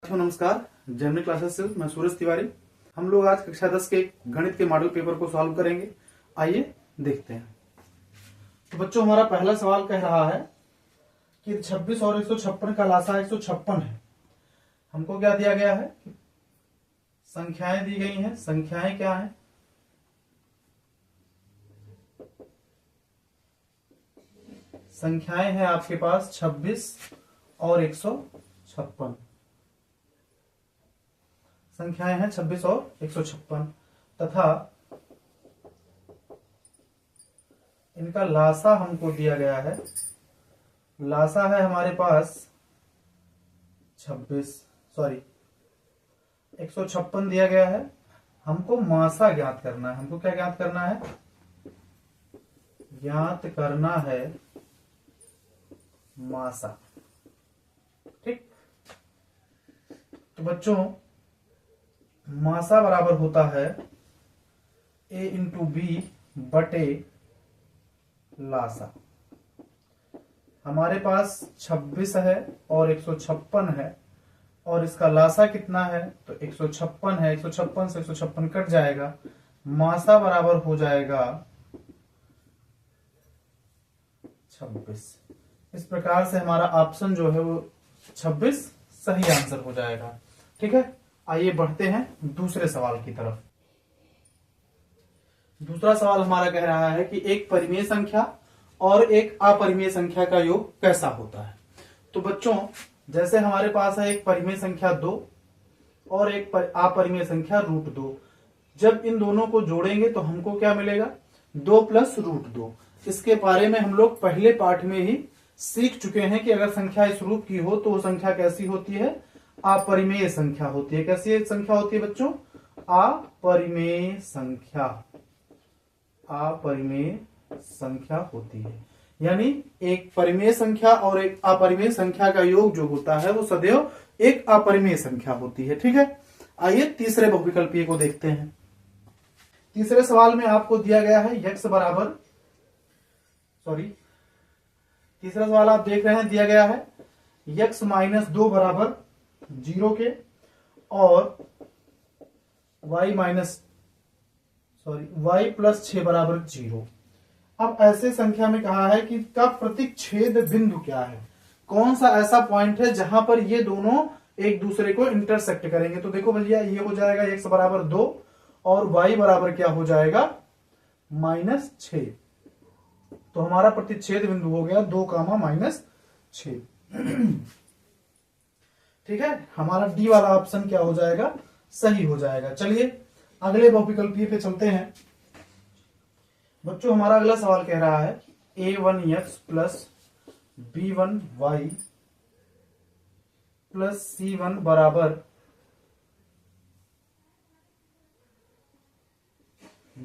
नमस्कार, Gemini classes से मैं सूरज तिवारी। हम लोग आज कक्षा 10 के गणित के मॉडल पेपर को सॉल्व करेंगे। आइए देखते हैं। तो बच्चों, हमारा पहला सवाल कह रहा है कि 26 और 156 का लासा 156 है। हमको क्या दिया गया है? संख्याएं दी गई हैं। संख्याएं क्या है? संख्याएं हैं आपके पास 26 और 156। संख्याएं हैं 26 और 156 तथा इनका लासा हमको दिया गया है। लासा है हमारे पास 156 दिया गया है। हमको मासा ज्ञात करना है। हमको क्या ज्ञात करना है? ज्ञात करना है मासा। ठीक, तो बच्चों मासा बराबर होता है A इंटू बी बटे लासा। हमारे पास 26 है और 156 है और इसका लासा कितना है? तो 156 है। 156 से 156 कट जाएगा। मासा बराबर हो जाएगा 26। इस प्रकार से हमारा ऑप्शन जो है वो 26 सही आंसर हो जाएगा। ठीक है, आइए बढ़ते हैं दूसरे सवाल की तरफ। दूसरा सवाल हमारा कह रहा है कि एक परिमेय संख्या और एक अपरिमेय संख्या का योग कैसा होता है। तो बच्चों, जैसे हमारे पास है एक परिमेय संख्या 2 और एक अपरिमेय संख्या √2। जब इन दोनों को जोड़ेंगे तो हमको क्या मिलेगा? 2 प्लस √2। इसके बारे में हम लोग पहले पाठ में ही सीख चुके हैं कि अगर संख्या इस रूप की हो तो वो संख्या कैसी होती है? अपरिमेय संख्या होती है। कैसी संख्या होती है बच्चों? अपरिमेय संख्या। अपरिमेय संख्या होती है। यानी एक परिमेय संख्या और एक अपरिमेय संख्या का योग जो होता है वो सदैव एक अपरिमेय संख्या होती है। ठीक है, आइए तीसरे बहुविकल्पीय को देखते हैं। तीसरे सवाल में आपको दिया गया है x बराबर तीसरा सवाल आप देख रहे हैं, दिया गया है x - 2 बराबर 0 के और y प्लस 6 बराबर 0। अब ऐसे संख्या में कहा है कि का प्रतिच्छेद बिंदु क्या है? कौन सा ऐसा पॉइंट है जहां पर ये दोनों एक दूसरे को इंटरसेक्ट करेंगे? तो देखो भैया, ये हो जाएगा x बराबर 2 और y बराबर क्या हो जाएगा? -6। तो हमारा प्रतिच्छेद बिंदु हो गया 2, -6। ठीक है, हमारा डी वाला ऑप्शन क्या हो जाएगा? सही हो जाएगा। चलिए अगले बहुविकल्पीय पे चलते हैं। बच्चों, हमारा अगला सवाल कह रहा है a1x plus b1y plus c1 बराबर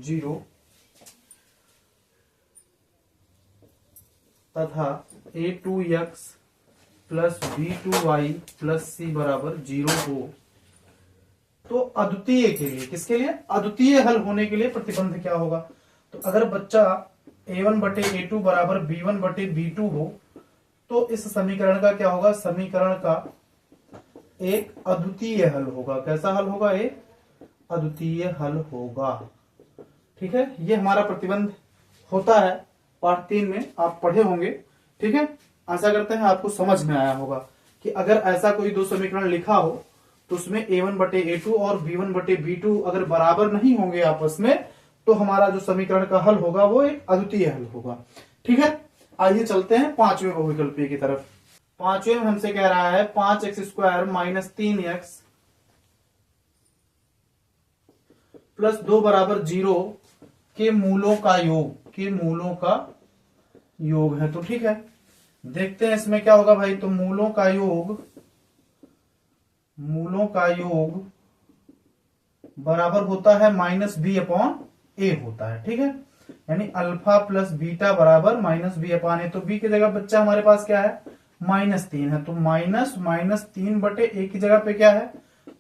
0 तथा a2x plus b2y plus c बराबर 0 हो तो अद्वितीय के लिए, किसके लिए? अद्वितीय हल होने के लिए प्रतिबंध क्या होगा? तो अगर बच्चा a1 बटे a2 बराबर b1 बटे b2 हो तो इस समीकरण का क्या होगा? समीकरण का एक अद्वितीय हल होगा। कैसा हल होगा? एक अद्वितीय हल होगा। ठीक है, ये हमारा प्रतिबंध होता है। पार्ट 3 में आप पढ़े होंगे। ठीक है, आशा करते हैं आपको समझ में आया होगा कि अगर ऐसा कोई दो समीकरण लिखा हो तो उसमें a1 बटे a2 और b1 बटे b2 अगर बराबर नहीं होंगे आपस में तो हमारा जो समीकरण का हल होगा वो एक अद्वितीय हल होगा। ठीक है, आइए चलते हैं पांचवें बहुविकल्पीय की तरफ। पांचवें में हमसे कह रहा है 5x² - 3x प्लस 2 बराबर 0 के मूलों का योग है। तो ठीक है, देखते हैं इसमें क्या होगा भाई। तो मूलों का योग बराबर होता है -b/a होता है। ठीक है, यानी अल्फा प्लस बीटा बराबर -b/a। तो b की जगह बच्चा हमारे पास क्या है? -3 है। तो -3 बटे a की जगह पे क्या है?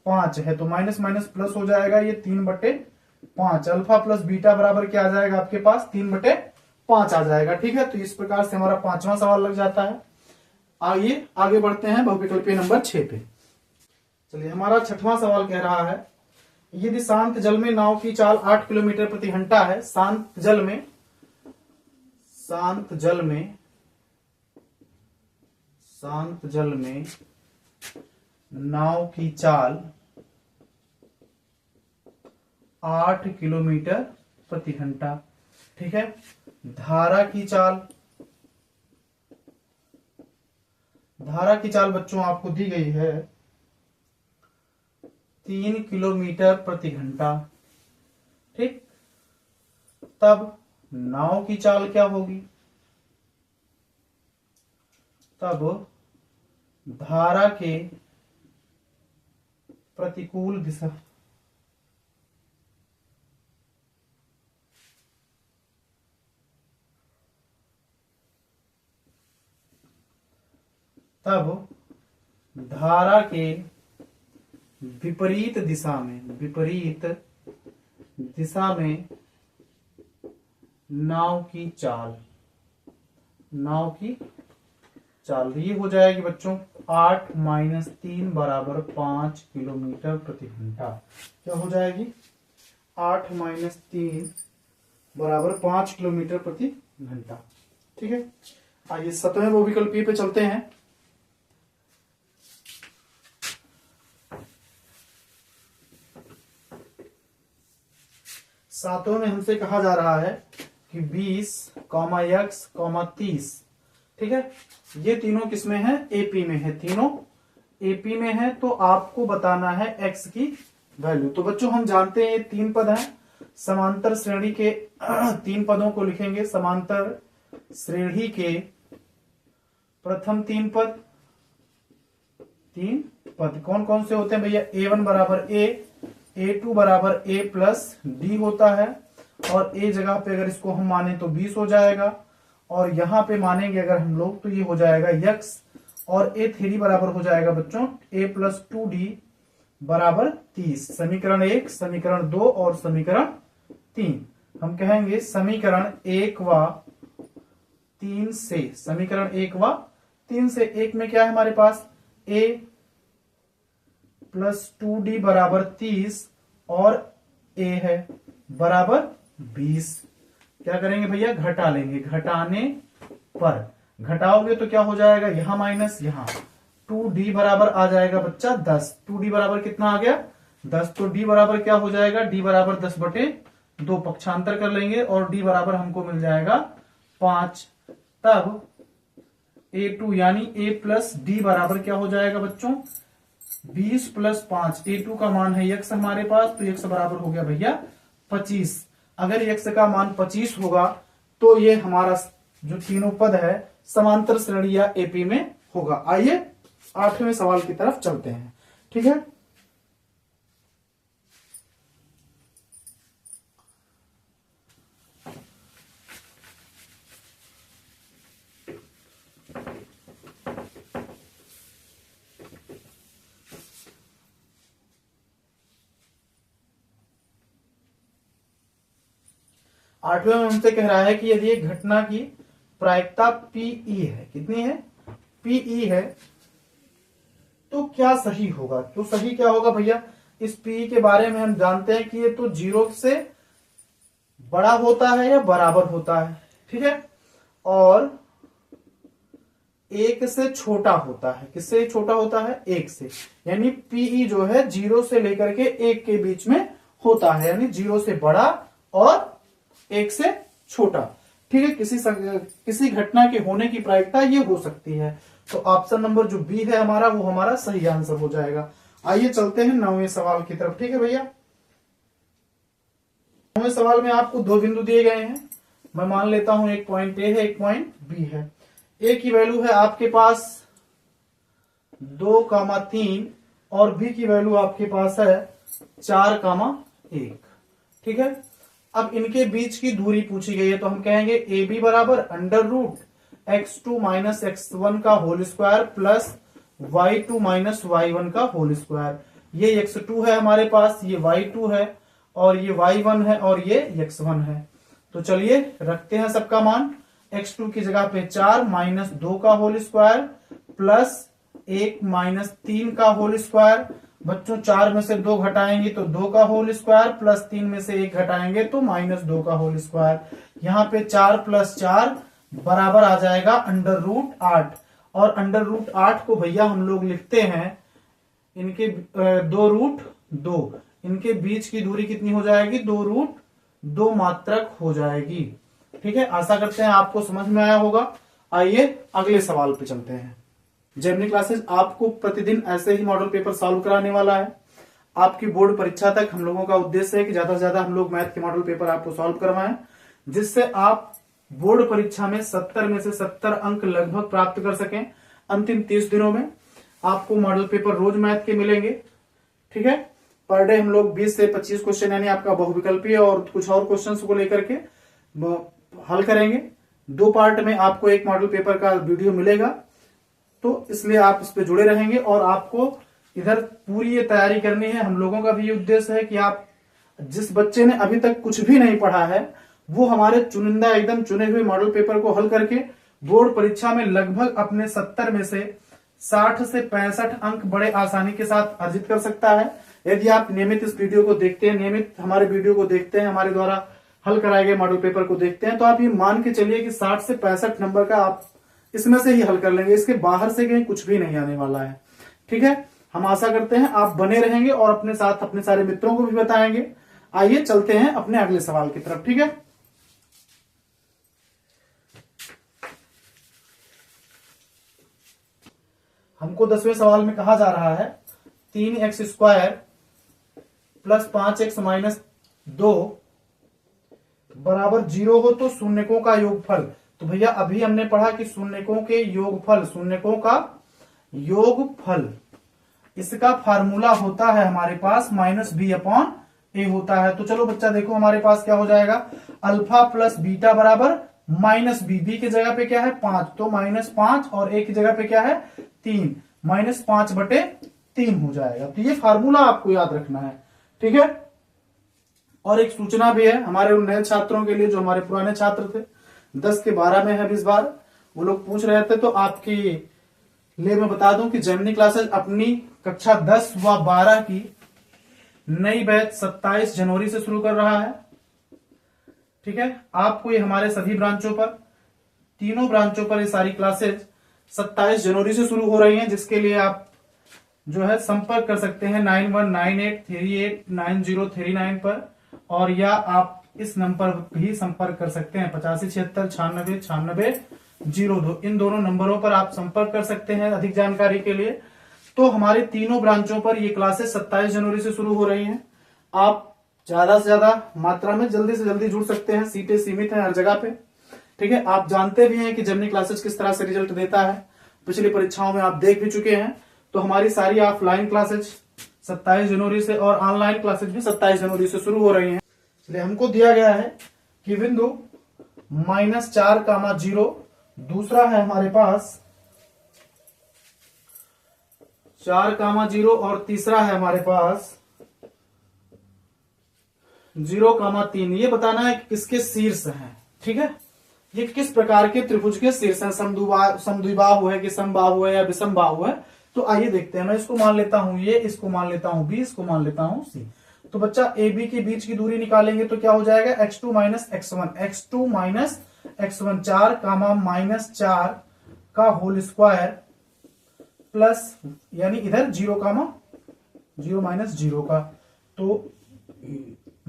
5 है। तो माइनस माइनस प्लस हो जाएगा, ये 3/5। अल्फा प्लस बीटा बराबर क्या आ जाएगा आपके पास? 3/5 आ जाएगा। ठीक है, तो इस प्रकार से हमारा पांचवा सवाल लग जाता है। आइए आगे बढ़ते हैं बहुविकल्पीय नंबर 6 पे। चलिए हमारा छठवां सवाल कह रहा है, यदि शांत जल में नाव की चाल 8 किलोमीटर प्रति घंटा है, शांत जल में नाव की चाल 8 किलोमीटर प्रति घंटा, ठीक है। धारा की चाल बच्चों आपको दी गई है 3 किलोमीटर प्रति घंटा, ठीक। तब नाव की चाल क्या होगी? तब धारा के प्रतिकूल दिशा, तब धारा के विपरीत दिशा में नाव की चाल ये हो जाएगी बच्चों 8 - 3 बराबर 5 किलोमीटर प्रति घंटा। क्या हो जाएगी? 8 - 3 बराबर 5 किलोमीटर प्रति घंटा, ठीक है। आइए 7वें बहुविकल्पीय पे चलते हैं। सातों में हमसे कहा जा रहा है कि 20, x, 30, ठीक है। ये तीनों किसमें है? एपी में है। तीनों एपी में है, तो आपको बताना है x की वैल्यू। तो बच्चों हम जानते हैं ये 3 पद हैं। समांतर श्रेणी के 3 पदों को लिखेंगे। समांतर श्रेणी के प्रथम 3 पद कौन कौन से होते हैं भैया? a1 बराबर a, a2 बराबर a प्लस d होता है, और a जगह पे अगर इसको हम माने तो 20 हो जाएगा, और यहां पे मानेंगे अगर हम लोग तो ये हो जाएगा x, और a3 बराबर हो जाएगा बच्चों a प्लस 2d बराबर 30। समीकरण 1, समीकरण 2 और समीकरण 3। हम कहेंगे समीकरण 1 व 3 से, समीकरण 1 व 3 से, 1 में क्या है हमारे पास? a प्लस 2d बराबर 30 और a है बराबर 20। क्या करेंगे भैया? घटा लेंगे। घटाने पर घटाओगे तो क्या हो जाएगा? यहां माइनस यहां, 2d बराबर आ जाएगा बच्चा 10। 2d बराबर कितना आ गया? 10। तो d बराबर क्या हो जाएगा? d बराबर 10/2, पक्षांतर कर लेंगे और d बराबर हमको मिल जाएगा 5। तब a2 यानी a प्लस d बराबर क्या हो जाएगा बच्चों? 20 + 5। a2 का मान है x हमारे पास, तो x बराबर हो गया भैया 25। अगर x का मान 25 होगा तो ये हमारा जो तीनों पद है समांतर श्रेणी या एपी में होगा। आइए 8वें सवाल की तरफ चलते हैं, ठीक है। आठवें में हमसे कह रहा है कि यदि एक घटना की प्रायिकता PE है, कितनी है? PE है, तो क्या सही होगा? तो सही क्या होगा भैया? इस PE के बारे में हम जानते हैं कि ये तो 0 से बड़ा होता है या बराबर होता है, ठीक है, और 1 से छोटा होता है। किससे छोटा होता है? 1 से। यानी PE जो है 0 से लेकर के 1 के बीच में होता है, यानी 0 से बड़ा और 1 से छोटा, ठीक है। किसी घटना के होने की प्रायिकता ये हो सकती है। तो ऑप्शन नंबर जो बी है हमारा, वो हमारा सही आंसर हो जाएगा। आइए चलते हैं 9वें सवाल की तरफ, ठीक है भैया। 9वें सवाल में आपको 2 बिंदु दिए गए हैं। मैं मान लेता हूं एक पॉइंट ए है, एक पॉइंट बी है। ए की वैल्यू है आपके पास 2,3 और बी की वैल्यू आपके पास है 4,1, ठीक है। अब इनके बीच की दूरी पूछी गई है, तो हम कहेंगे ए बी बराबर √x2 - x1 का whole square plus y2 - y1 का होल स्क्वायर। ये x2 है हमारे पास, ये y2 है, और ये y1 है, और ये x1 है। तो चलिए रखते हैं सबका मान। x2 की जगह पे 4 - 2 का होल स्क्वायर प्लस 1 - 3 का होल स्क्वायर, बच्चों 4 में से 2 घटाएंगे तो 2 का होल स्क्वायर, प्लस 3 में से 1 घटाएंगे तो -2 का होल स्क्वायर। यहाँ पे 4 + 4 बराबर आ जाएगा √8, और √8 को भैया हम लोग लिखते हैं इनके 2√2, इनके बीच की दूरी कितनी हो जाएगी, 2√2 मात्रक हो जाएगी। ठीक है, आशा करते हैं आपको समझ में आया होगा। आइए अगले सवाल पे चलते हैं। जेमिनी क्लासेस आपको प्रतिदिन ऐसे ही मॉडल पेपर सॉल्व कराने वाला है। आपकी बोर्ड परीक्षा तक हम लोगों का उद्देश्य है कि ज्यादा से ज्यादा हम लोग मैथ के मॉडल पेपर आपको सॉल्व करवाएं, जिससे आप बोर्ड परीक्षा में 70 में से 70 अंक लगभग प्राप्त कर सकें। अंतिम 30 दिनों में आपको मॉडल पेपर रोज मैथ के मिलेंगे। ठीक है, पर डे हम लोग 20 से 25 क्वेश्चन यानी आपका बहुविकल्पीय और कुछ और क्वेश्चंस को लेकर के हल करेंगे। 2 पार्ट में आपको एक मॉडल पेपर का वीडियो मिलेगा, तो इसलिए आप इस पे जुड़े रहेंगे। और आपको इधर पूरी ये तैयारी करनी है। हम लोगों का भी ये उद्देश्य है कि आप, जिस बच्चे ने अभी तक कुछ भी नहीं पढ़ा है, वो हमारे चुनिंदा एकदम चुने हुए मॉडल पेपर को हल करके बोर्ड परीक्षा में लगभग अपने 70 में से 60 से 65 अंक बड़े आसानी के साथ अर्जित कर सकता है। यदि आप नियमित इस वीडियो को देखते हैं, नियमित हमारे वीडियो को देखते हैं, हमारे द्वारा हल कराए गए मॉडल पेपर को देखते हैं, तो आप ये मान के चलिए कि 60 से 65 नंबर का आप इसमें से ही हल कर लेंगे। इसके बाहर से कहीं कुछ भी नहीं आने वाला है। ठीक है, हम आशा करते हैं आप बने रहेंगे और अपने साथ अपने सारे मित्रों को भी बताएंगे। आइए चलते हैं अपने अगले सवाल की तरफ। ठीक है, हमको 10वें सवाल में कहा जा रहा है 3x² + 5x - 2 बराबर 0 हो तो शून्यकों का योगफल। तो भैया अभी हमने पढ़ा कि शून्यकों के योगफल, शून्यकों का योगफल, इसका फार्मूला होता है हमारे पास -b/a होता है। तो चलो बच्चा देखो हमारे पास क्या हो जाएगा, अल्फा प्लस बीटा बराबर -b। b की जगह पे क्या है 5, तो -5, और a की जगह पे क्या है 3, -5/3 हो जाएगा। तो ये फार्मूला आपको याद रखना है। ठीक है, और एक सूचना भी है हमारे उन नए छात्रों के लिए जो हमारे पुराने छात्र थे, 10 के 12 में है इस बार, वो लोग पूछ रहे थे, तो आपके लिए मैं बता दूं कि जेमिनी क्लासेस अपनी कक्षा 10 व 12 की नई बैच 27 जनवरी से शुरू कर रहा है। ठीक है, आपको ये हमारे सभी ब्रांचों पर, तीनों ब्रांचों पर ये सारी क्लासेज 27 जनवरी से शुरू हो रही हैं, जिसके लिए आप जो है संपर्क कर सकते हैं 9198389039 पर, और या आप इस नंबर पर भी संपर्क कर सकते हैं 8576969602। इन दोनों नंबरों पर आप संपर्क कर सकते हैं अधिक जानकारी के लिए। तो हमारे तीनों ब्रांचों पर ये क्लासेस 27 जनवरी से शुरू हो रही हैं। आप ज्यादा से ज्यादा मात्रा में जल्दी से जल्दी जुड़ सकते हैं, सीटें सीमित हैं हर जगह पे। ठीक है, आप जानते भी हैं कि जेमिनी क्लासेस किस तरह से रिजल्ट देता है, पिछली परीक्षाओं में आप देख भी चुके हैं। तो हमारी सारी ऑफलाइन क्लासेज 27 जनवरी से और ऑनलाइन क्लासेज भी 27 जनवरी से शुरू हो रही हैं। इसलिए हमको दिया गया है कि बिंदु -4, दूसरा है हमारे पास 4, और तीसरा है हमारे पास 0, 3। ये बताना है कि किसके शीर्ष हैं। ठीक है, ये किस प्रकार के त्रिभुज के शीर्ष हैं, समद्विबाहु है कि समबाहु है या विषमबाहु है। तो आइए देखते हैं। मैं इसको मान लेता हूं ये, इसको मान लेता हूं b, इसको मान लेता हूं c। तो बच्चा ए बी के बीच की दूरी निकालेंगे तो क्या हो जाएगा, x2 - x1, 4, -4 का होल स्क्वायर प्लस, यानी इधर 0, 0 का, तो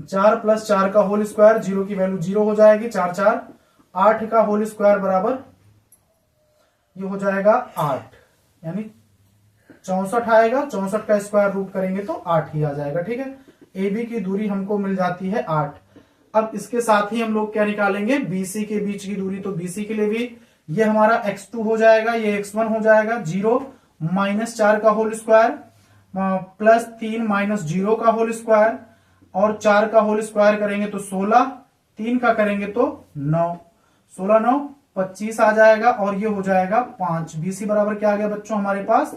4 + 4 का होल स्क्वायर, 0 की वैल्यू 0 हो जाएगी, 4, 4, 8 का होल स्क्वायर बराबर ये हो जाएगा 8, यानी 64 आएगा। 64 का स्क्वायर रूट करेंगे तो 8 ही आ जाएगा। ठीक है, ए बी की दूरी हमको मिल जाती है 8। अब इसके साथ ही हम लोग क्या निकालेंगे, बीसी के बीच की दूरी। तो बीसी के लिए भी ये हमारा x2 हो जाएगा, ये x1 हो जाएगा। 0 - 4 का होल स्क्वायर प्लस 3 - 0 का होल स्क्वायर, और 4 का होल स्क्वायर करेंगे तो 16, 3 का करेंगे तो 9, 16, 9, 25 आ जाएगा, और ये हो जाएगा 5। बीसी बराबर क्या आ गया बच्चों, हमारे पास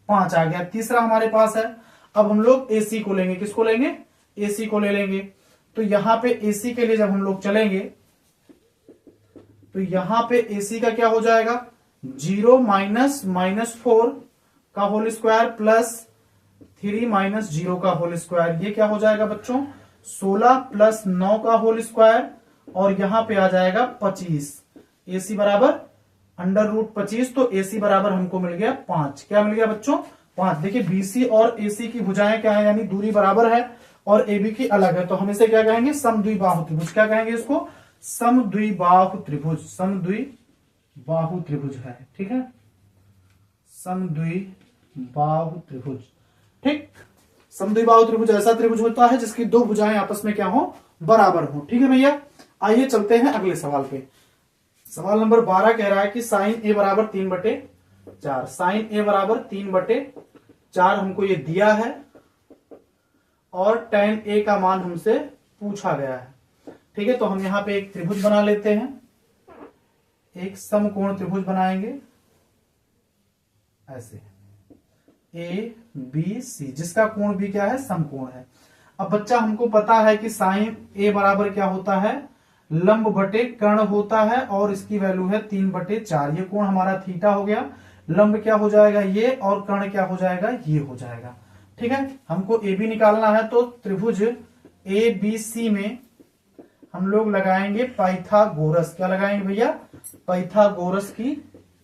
5 आ गया। तीसरा हमारे पास है, अब हम लोग एसी को लेंगे। किसको लेंगे, एसी को ले लेंगे। तो यहां पे एसी के लिए जब हम लोग चलेंगे तो यहां पे एसी का क्या हो जाएगा, 0 - -4 का होल स्क्वायर प्लस 3 माइनस 0 का होल स्क्वायर, ये क्या हो जाएगा बच्चों 16 प्लस 9 का होल स्क्वायर, और यहां पे आ जाएगा 25। AC बराबर अंडर रूट 25, तो AC बराबर हमको मिल गया 5। क्या मिल गया बच्चों 5। देखिए BC और AC की भुजाएं क्या है, यानी दूरी बराबर है और AB की अलग है, तो हम इसे क्या कहेंगे समद्विबाहु त्रिभुज। क्या कहेंगे इसको समद्विबाहु त्रिभुज, समद्विबाहु त्रिभुज है, ठीक है, समद्विबाहु त्रिभुज। ठीक, समद्विबाहु त्रिभुज ऐसा त्रिभुज होता है जिसकी दो भुजाएं आपस में क्या हो, बराबर हो। ठीक है भैया, आइए चलते हैं अगले सवाल पे। सवाल नंबर 12 कह रहा है कि साइन ए बराबर 3/4। साइन ए बराबर 3/4 हमको ये दिया है और tan ए का मान हमसे पूछा गया है। ठीक है, तो हम यहां पे एक त्रिभुज बना लेते हैं, एक समकोण त्रिभुज बनाएंगे ऐसे ABC, जिसका कोण भी क्या है समकोण है। अब बच्चा हमको पता है कि साइन ए बराबर क्या होता है, लंब बटे कर्ण होता है, और इसकी वैल्यू है 3/4। ये कोण हमारा थीटा हो गया, लंब क्या हो जाएगा ये, और कर्ण क्या हो जाएगा ये हो जाएगा। ठीक है, हमको AB निकालना है, तो त्रिभुज ABC में हम लोग लगाएंगे पाइथागोरस। क्या लगाएंगे भैया, पाइथागोरस की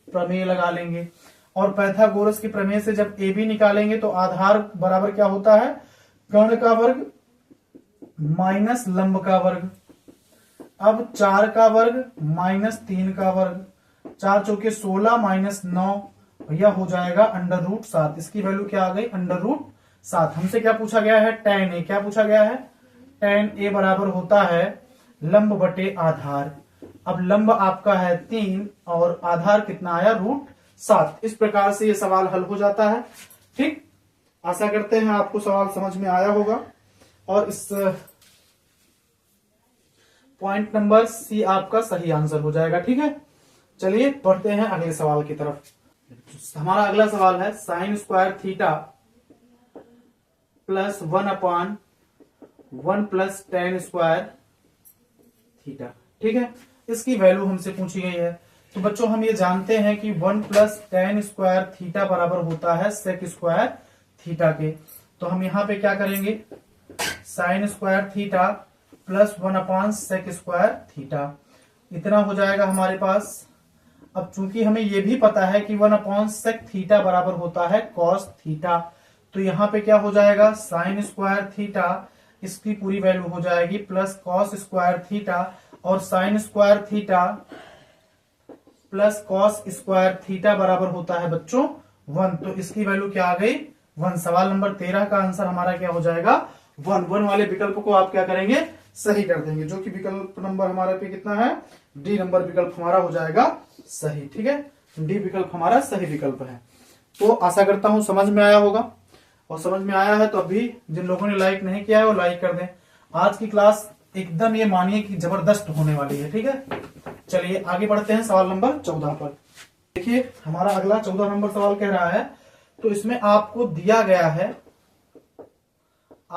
प्रमेय लगा लेंगे। और पाइथागोरस की प्रमेय से जब AB निकालेंगे तो आधार बराबर क्या होता है, कर्ण का वर्ग माइनस लंब का वर्ग। अब 4 का वर्ग माइनस 3 का वर्ग, 4 चौके 16 माइनस 9 भैया हो जाएगा अंडर रूट 7। इसकी वैल्यू क्या आ गई अंडर रूट 7। हमसे क्या पूछा गया है tan A, क्या पूछा गया है tan A बराबर होता है लंब बटे आधार। अब लंब आपका है 3 और आधार कितना आया √7। इस प्रकार से ये सवाल हल हो जाता है। ठीक, आशा करते हैं आपको सवाल समझ में आया होगा और इस पॉइंट नंबर C आपका सही आंसर हो जाएगा। ठीक है, चलिए बढ़ते हैं अगले सवाल की तरफ। हमारा अगला सवाल है sign square theta plus 1/1 plus tan square theta. ठीक है, इसकी वैल्यू हमसे पूछी गई है। तो बच्चों हम ये जानते हैं कि 1 प्लस tan स्क्वायर थीटा बराबर होता है सेक स्क्वायर थीटा के। तो हम यहां पे क्या करेंगे, साइन स्क्वायर थीटा प्लस 1/सेक स्क्वायर थीटा, इतना हो जाएगा हमारे पास। अब चूंकि हमें यह भी पता है कि 1/सेक थीटा बराबर होता है कॉस थीटा, तो यहां पे क्या हो जाएगा साइन स्क्वायर थीटा, इसकी पूरी वैल्यू हो जाएगी प्लस कॉस स्क्वायर थीटा, और sign square theta plus cos square theta बराबर होता है बच्चों 1। तो इसकी वैल्यू क्या आ गई 1। सवाल नंबर 13 का आंसर हमारा क्या हो जाएगा 1 वाले विकल्प को आप क्या करेंगे सही कर देंगे, जो कि विकल्प नंबर हमारे पे कितना है डी नंबर विकल्प हमारा हो जाएगा सही। ठीक है, डी विकल्प हमारा सही विकल्प है। तो आशा करता हूं समझ में आया होगा, और समझ में आया है तो अभी जिन लोगों ने लाइक नहीं किया है वो लाइक कर दें। आज की क्लास एकदम ये मानिए कि जबरदस्त होने वाली है। ठीक है, चलिए आगे बढ़ते हैं सवाल नंबर 14 पर। देखिए हमारा अगला 14 नंबर सवाल कह रहा है, तो इसमें आपको दिया गया है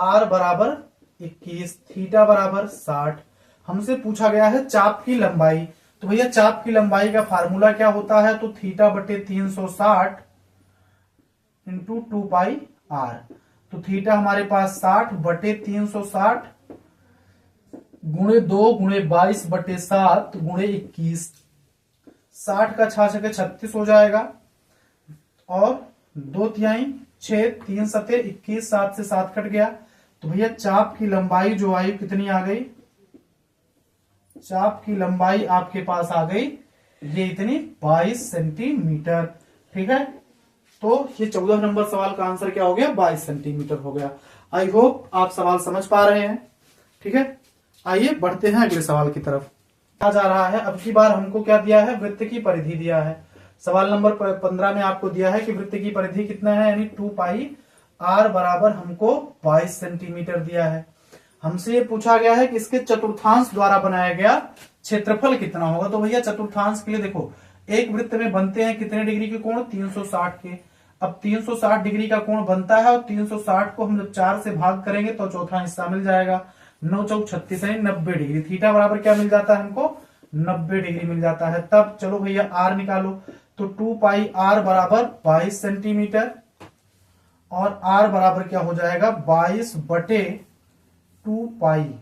r बराबर 21, थीटा बराबर 60। हमसे पूछा गया है चाप की लंबाई। तो भैया चाप की लंबाई का फार्मूला क्या होता है, तो थीटा बटे 360 इंटू 2πr। तो थीटा हमारे पास 60 बटे 360 गुणे 2 गुणे 22 बटे 7 गुणे 21। 60 का 6 36 हो जाएगा, और 2/3 6 3 7 21, 7 से 7 कट गया। तो भैया चाप की लंबाई जो आई कितनी आ गई, चाप की लंबाई आपके पास आ गई ये इतनी 22 सेंटीमीटर। ठीक है, तो ये 14 नंबर सवाल का आंसर क्या हो गया 22 सेंटीमीटर हो गया। आई होप आप सवाल समझ पा रहे हैं। ठीक है, आइए बढ़ते हैं अगले सवाल की तरफ। आ जा रहा है, अब की बार हमको क्या दिया है वृत्त की परिधि दिया है। सवाल नंबर 15 में आपको दिया है कि वृत्त की परिधि कितना है, यानी 2πr बराबर हमको 22 सेंटीमीटर दिया है। हमसे ये पूछा गया है कि इसके चतुर्थांश द्वारा बनाया गया क्षेत्रफल कितना होगा। तो भैया चतुर्थांश के लिए देखो, एक वृत्त में बनते हैं कितने डिग्री के कोण 360 के। अब 360 डिग्री का कोण बनता है, और 360 को हम जब 4 से भाग करेंगे तो चौथा हिस्सा मिल जाएगा। 9 चौक 36 यानी 90 डिग्री। थीटा बराबर क्या मिल जाता है हमको 90 डिग्री मिल जाता है। तब चलो भैया r निकालो, तो 2πr बराबर 22 सेंटीमीटर, और r बराबर क्या हो जाएगा 22/2 पाई,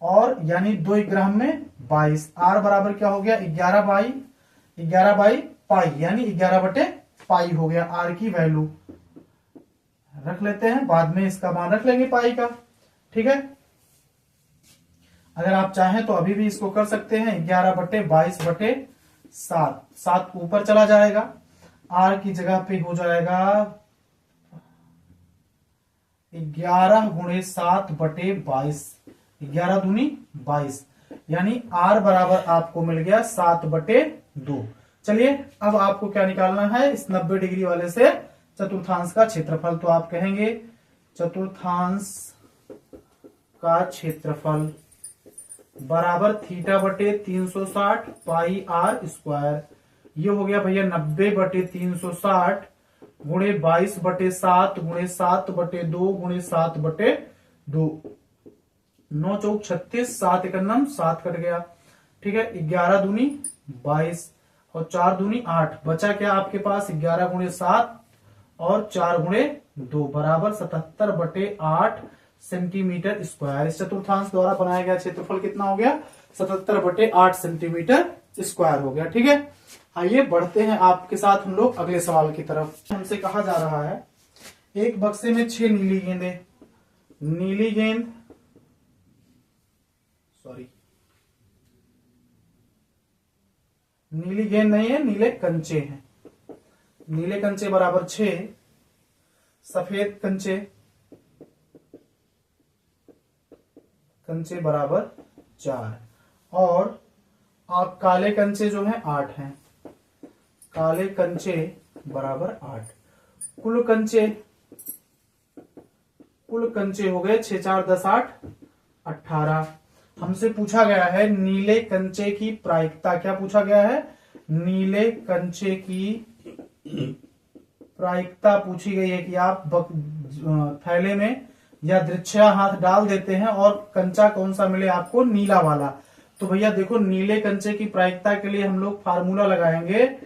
और यानी 2 ग्राम में 22, r बराबर क्या हो गया 11/पाई, यानी 11/पाई हो गया। r की वैल्यू रख लेते हैं, बाद में इसका मान रख लेंगे पाई का। ठीक है, अगर आप चाहें तो अभी भी इसको कर सकते हैं 11/22/7, 7 ऊपर चला जाएगा, r की जगह पे हो जाएगा 11×7/22, 11 दूनी 22, यानी r बराबर आपको मिल गया 7/2। चलिए अब आपको क्या निकालना है, इस 90 डिग्री वाले से चतुर्थांश का क्षेत्रफल। तो आप कहेंगे चतुर्थांश का क्षेत्रफल बराबर θ/360 पाई r स्क्वायर। ये हो गया भैया 90/360 गुणे 22/7 गुणे 7/2 गुणे 7/2, 9 चौक 36, 7 एकम 7 कट गया। ठीक है, 11 दूनी 22 और 4 दूनी 8, बचा क्या आपके पास 11×7 और 4×2 बराबर 77/8 सेंटीमीटर स्क्वायर। इस चतुर्थांश द्वारा बनाया गया क्षेत्रफल कितना हो गया 77/8 सेंटीमीटर स्क्वायर हो गया। ठीक है, आइए बढ़ते हैं आपके साथ हम लोग अगले सवाल की तरफ। हमसे कहा जा रहा है एक बक्से में 6 नीली गेंदें, नीली गेंद नीली गेंद नहीं है, नीले कंचे हैं। नीले कंचे बराबर 6, सफेद कंचे बराबर 4, और आप काले कंचे जो हैं 8 हैं, काले कंचे बराबर 8। कुल कंचे हो गए 6 4 10 8 18। हमसे पूछा गया है नीले कंचे की प्रायिकता। क्या पूछा गया है, नीले कंचे की प्रायिकता पूछी गई है कि आप थैले में या दृच्छया हाथ डाल देते हैं और कंचा कौन सा मिले आपको, नीला वाला। तो भैया देखो नीले कंचे की प्रायिकता के लिए हम लोग फार्मूला लगाएंगे,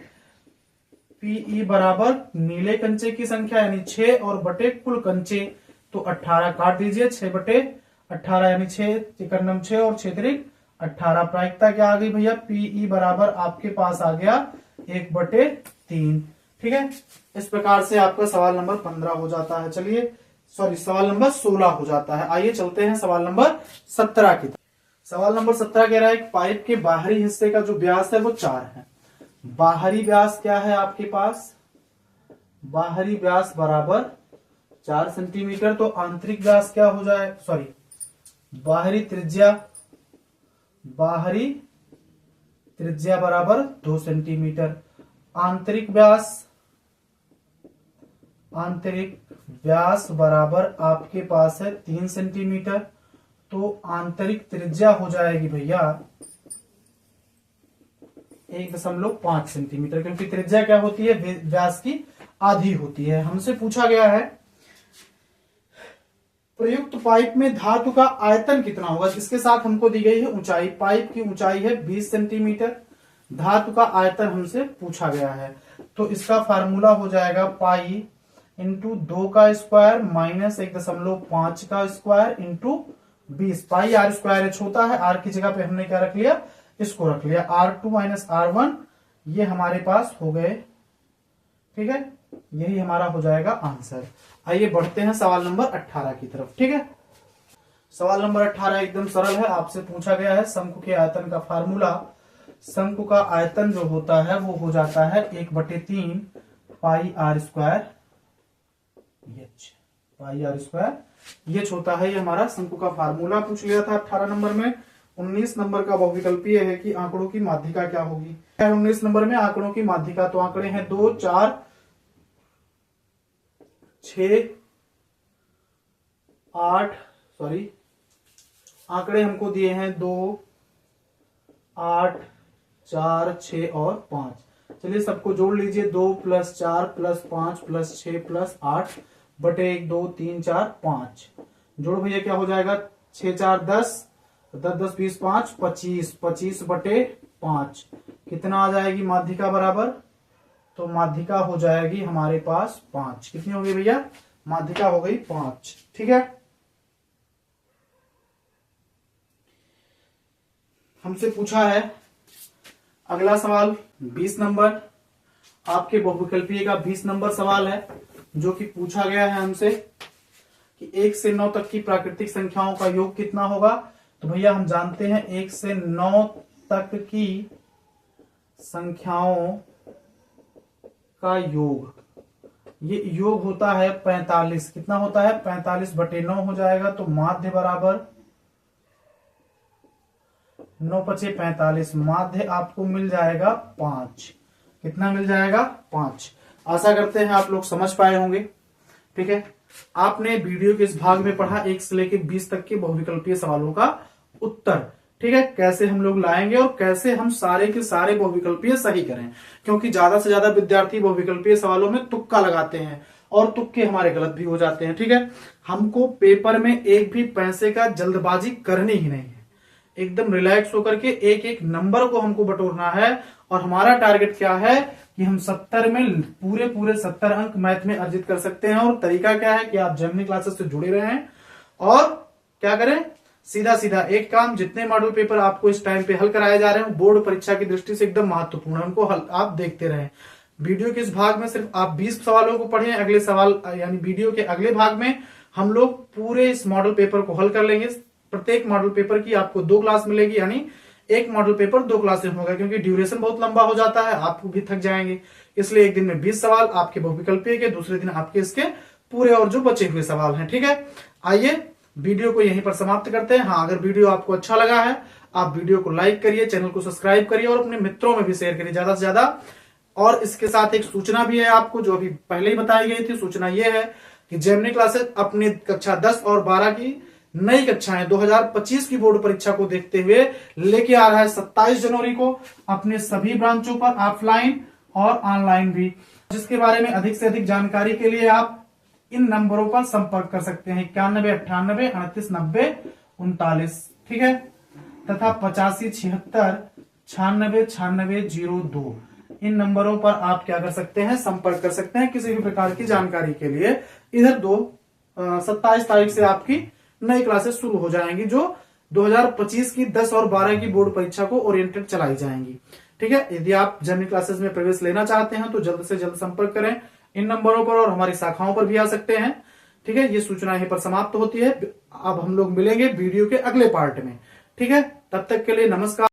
Pe बराबर नीले कंचे की संख्या यानी 6 और बटे कुल कंचे, तो 18 काट दीजिए, 6/18 यानी 6 एकम 6 और 6 त्रिक 18। प्रायिकता क्या आ गई भैया, Pe बराबर आपके पास आ गया 1/3। ठीक है, इस प्रकार से आपका सवाल नंबर 15 हो जाता है। चलिए सवाल नंबर 16 हो जाता है। आइए चलते हैं सवाल नंबर 17 की तरफ। सवाल नंबर 17 कह रहा है पाइप के बाहरी हिस्से का जो व्यास है वो 4 है। बाहरी व्यास क्या है आपके पास, बाहरी व्यास बराबर 4 सेंटीमीटर, तो आंतरिक व्यास क्या हो जाए, बाहरी त्रिज्या बराबर 2 सेंटीमीटर। आंतरिक व्यास बराबर आपके पास है 3 सेंटीमीटर, तो आंतरिक त्रिज्या हो जाएगी भैया 1.5 सेंटीमीटर, क्योंकि त्रिज्या क्या होती है, व्यास की आधी होती है। हमसे पूछा गया है प्रयुक्त पाइप में धातु का आयतन कितना होगा, जिसके साथ हमको दी गई है ऊंचाई। पाइप की ऊंचाई है 20 सेंटीमीटर, धातु का आयतन हमसे पूछा गया है, तो इसका फार्मूला हो जाएगा पाई इंटू 2 का स्क्वायर माइनस 1.5 का स्क्वायर इंटू 20। पाई r स्क्वायर एच होता है, r की जगह पे हमने क्या रख लिया, इसको रख लिया, R2 माइनस R1, ये हमारे पास हो गए। ठीक है, यही हमारा हो जाएगा आंसर। आइए बढ़ते हैं सवाल नंबर 18 की तरफ। ठीक है, सवाल नंबर 18 एकदम सरल है। आपसे पूछा गया है शंकु के आयतन का फार्मूला। शंकु का आयतन जो होता है वो हो जाता है 1/3 पाई r स्क्वायर एच होता है। ये हमारा शंकु का फार्मूला पूछ लिया था 18 नंबर में। 19 नंबर का बहुविकल्पीय है कि आंकड़ों की माध्यिका क्या होगी। 19 नंबर में आंकड़ों की माध्यिका, तो आंकड़े हैं 2 4 6 8 आंकड़े हमको दिए हैं 2 8 4 6 और 5। चलिए सबको जोड़ लीजिए, 2 + 4 + 5 + 6 + 8 बटे 1 2 3 4 5। जोड़ भैया क्या हो जाएगा, 6 4 10 10 10 20 5 25 25 बटे 5 कितना आ जाएगी माध्यिका बराबर, तो माध्यिका हो जाएगी हमारे पास 5। कितनी होगी भैया, माध्यिका हो गई 5। ठीक है, हमसे पूछा है अगला सवाल 20 नंबर, आपके बहुविकल्पीय का 20 नंबर सवाल है, जो कि पूछा गया है हमसे कि 1 से 9 तक की प्राकृतिक संख्याओं का योग कितना होगा। तो भैया हम जानते हैं 1 से 9 तक की संख्याओं का योग, ये योग होता है 45। कितना होता है? 45/9 हो जाएगा। तो माध्य बराबर 9 × 45, माध्य आपको मिल जाएगा 5। कितना मिल जाएगा? 5। आशा करते हैं आप लोग समझ पाए होंगे। ठीक है, आपने वीडियो के इस भाग में पढ़ा 1 से लेकर 20 तक के बहुविकल्पीय सवालों का उत्तर। ठीक है, कैसे हम लोग लाएंगे और कैसे हम सारे के सारे बहुविकल्पीय सही करें, क्योंकि ज्यादा से ज्यादा विद्यार्थी बहुविकल्पीय सवालों में तुक्का लगाते हैं और तुक्के हमारे गलत भी हो जाते हैं। ठीक है, हमको पेपर में एक भी पैसे का जल्दबाजी करनी ही नहीं है, एकदम रिलैक्स होकर के एक एक नंबर को हमको बटोरना है। और हमारा टारगेट क्या है कि हम 70 में पूरे 70 अंक मैथ में अर्जित कर सकते हैं। और तरीका क्या है कि आप जेमिनी क्लासेस से जुड़े रहें और क्या करें, सीधा सीधा एक काम, जितने मॉडल पेपर आपको इस टाइम पे हल कराए जा रहे हैं बोर्ड परीक्षा की दृष्टि से एकदम महत्वपूर्ण है, उनको हल आप देखते रहें। वीडियो के इस भाग में सिर्फ आप 20 सवालों को पढ़ें, अगले सवाल यानी वीडियो के अगले भाग में हम लोग पूरे इस मॉडल पेपर को हल कर लेंगे। प्रत्येक मॉडल पेपर की आपको 2 क्लास मिलेगी, यानी एक मॉडल पेपर 2 क्लास में होगा, क्योंकि ड्यूरेशन बहुत लंबा हो जाता है, आपको भी थक जाएंगे। इसलिए एक दिन में 20 सवाल आपके बहुविकल्पीय के, दूसरे दिन आपके इसके पूरे और जो बचे हुए सवाल हैं। ठीक है, आइए वीडियो को यहीं पर समाप्त करते हैं। हाँ, अगर वीडियो आपको अच्छा लगा है आप वीडियो को लाइक करिए, चैनल को सब्सक्राइब करिए और अपने मित्रों में भी शेयर करिए ज्यादा से ज्यादा। और इसके साथ एक सूचना भी है आपको, जो अभी पहले ही बताई गई थी। सूचना यह है कि जेमिनी क्लासेस अपनी कक्षा 10 और 12 की नई कक्षाएं 2025 की बोर्ड परीक्षा को देखते हुए लेके आ रहा है 27 जनवरी को अपने सभी ब्रांचों पर, ऑफलाइन और ऑनलाइन भी। जिसके बारे में अधिक से अधिक जानकारी के लिए आप इन नंबरों पर संपर्क कर सकते हैं 91 98 38 90 39। ठीक है, तथा 85 76 96 96 02, इन नंबरों पर आप क्या कर सकते हैं, संपर्क कर सकते हैं किसी भी प्रकार की जानकारी के लिए। इधर 27 तारीख से आपकी नई क्लासेस शुरू हो जाएंगी, जो 2025 की 10 और 12 की बोर्ड परीक्षा को ओरिएंटेड चलाई जाएंगी। ठीक है, यदि आप जेमिनी क्लासेस में प्रवेश लेना चाहते हैं तो जल्द से जल्द संपर्क करें इन नंबरों पर, और हमारी शाखाओं पर भी आ सकते हैं। ठीक है, ये सूचना यहीं पर समाप्त होती है। अब हम लोग मिलेंगे वीडियो के अगले पार्ट में। ठीक है, तब तक के लिए नमस्कार।